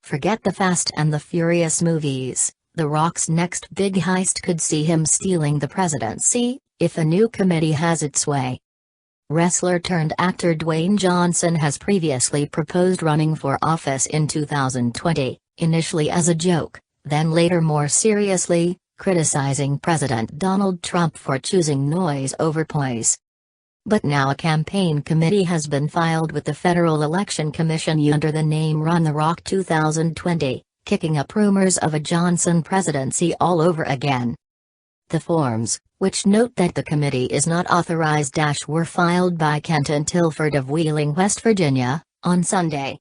Forget the Fast and the Furious movies. The Rock's next big heist could see him stealing the presidency, if a new committee has its way. Wrestler-turned-actor Dwayne Johnson has previously proposed running for office in 2020, initially as a joke, then later more seriously, criticizing President Donald Trump for choosing noise over poise. But now a campaign committee has been filed with the Federal Election Commission under the name Run the Rock 2020, kicking up rumors of a Johnson presidency all over again. The forms, which note that the committee is not authorized, were filed by Kenton Tilford of Wheeling, West Virginia, on Sunday.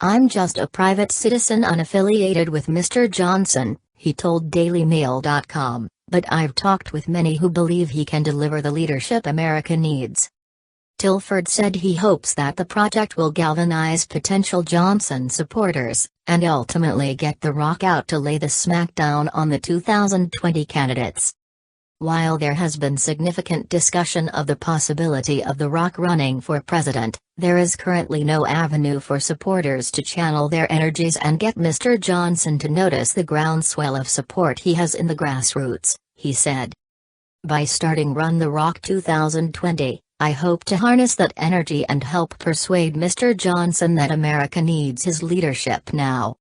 "I'm just a private citizen unaffiliated with Mr. Johnson," he told DailyMail.com, "but I've talked with many who believe he can deliver the leadership America needs." Tilford said he hopes that the project will galvanize potential Johnson supporters, and ultimately get The Rock out to lay the smackdown on the 2020 candidates. While there has been significant discussion of the possibility of The Rock running for president, there is currently no avenue for supporters to channel their energies and get Mr. Johnson to notice the groundswell of support he has in the grassroots, he said. "By starting Run the Rock 2020, I hope to harness that energy and help persuade Mr. Johnson that America needs his leadership now."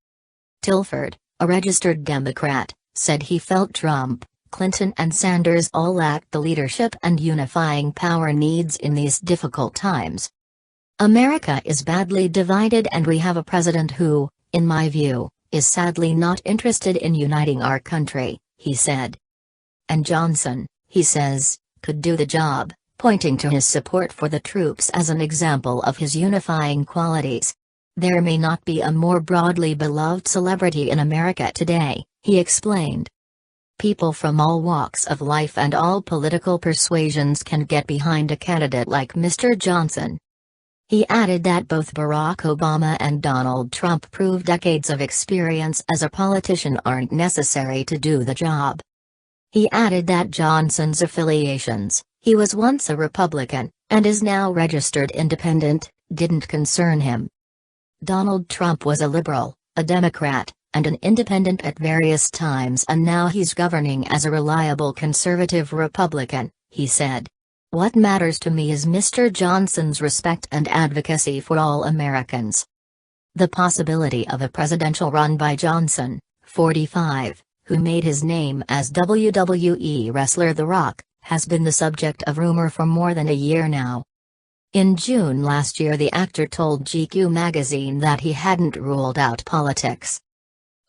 Tilford, a registered Democrat, said he felt Trump, Clinton and Sanders all lacked the leadership and unifying power needs in these difficult times. "America is badly divided and we have a president who, in my view, is sadly not interested in uniting our country," he said. And Johnson, he says, could do the job, pointing to his support for the troops as an example of his unifying qualities. "There may not be a more broadly beloved celebrity in America today," he explained. "People from all walks of life and all political persuasions can get behind a candidate like Mr. Johnson." He added that both Barack Obama and Donald Trump proved decades of experience as a politician aren't necessary to do the job. He added that Johnson's affiliations, he was once a Republican, and is now registered independent, didn't concern him. Donald Trump was a liberal, a Democrat, and an independent at various times, and now he's governing as a reliable conservative Republican, he said. "What matters to me is Mr. Johnson's respect and advocacy for all Americans." The possibility of a presidential run by Johnson, 45, who made his name as WWE wrestler The Rock, has been the subject of rumor for more than a year now. In June last year, the actor told GQ magazine that he hadn't ruled out politics.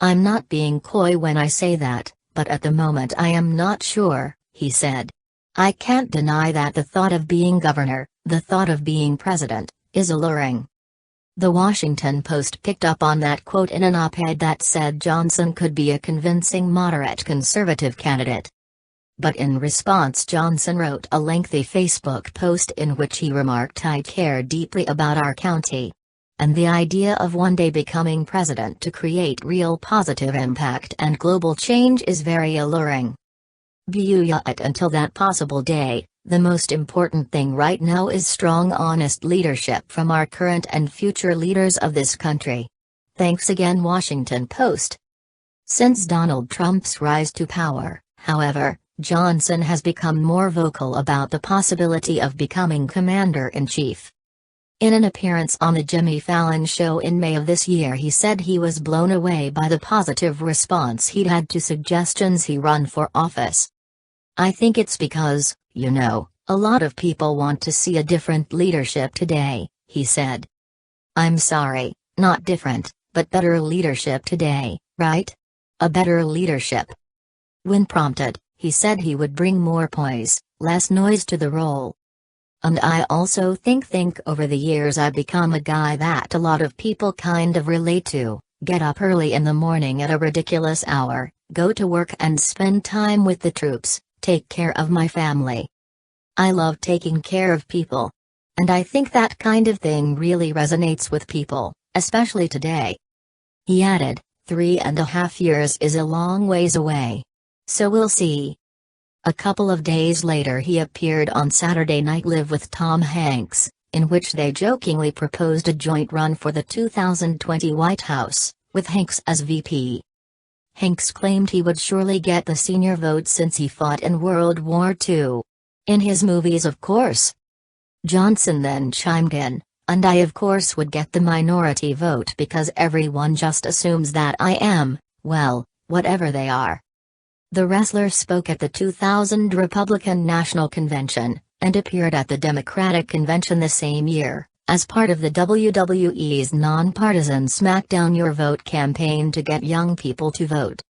"I'm not being coy when I say that, but at the moment I am not sure," he said. "I can't deny that the thought of being governor, the thought of being president, is alluring." The Washington Post picked up on that quote in an op-ed that said Johnson could be a convincing moderate conservative candidate. But in response, Johnson wrote a lengthy Facebook post in which he remarked, "I care deeply about our county. And the idea of one day becoming president to create real positive impact and global change is very alluring. But until that possible day, the most important thing right now is strong, honest leadership from our current and future leaders of this country." Thanks again, Washington Post. Since Donald Trump's rise to power, however, Johnson has become more vocal about the possibility of becoming commander-in-chief. In an appearance on The Jimmy Fallon Show in May of this year, he said he was blown away by the positive response he'd had to suggestions he run for office. "I think it's because, a lot of people want to see a different leadership today," he said. "I'm sorry, not different, but better leadership today, right? A better leadership." When prompted, he said he would bring more poise, less noise to the role. "And I also think over the years I've become a guy that a lot of people kind of relate to, get up early in the morning at a ridiculous hour, go to work and spend time with the troops, take care of my family. I love taking care of people. And I think that kind of thing really resonates with people, especially today." He added, 3.5 years is a long ways away. So we'll see. A couple of days later, he appeared on Saturday Night Live with Tom Hanks, in which they jokingly proposed a joint run for the 2020 White House, with Hanks as VP. Hanks claimed he would surely get the senior vote since he fought in World War II. In his movies, of course. Johnson then chimed in, "And I of course would get the minority vote because everyone just assumes that I am, well, whatever they are." The wrestler spoke at the 2000 Republican National Convention, and appeared at the Democratic Convention the same year, as part of the WWE's nonpartisan SmackDown Your Vote campaign to get young people to vote.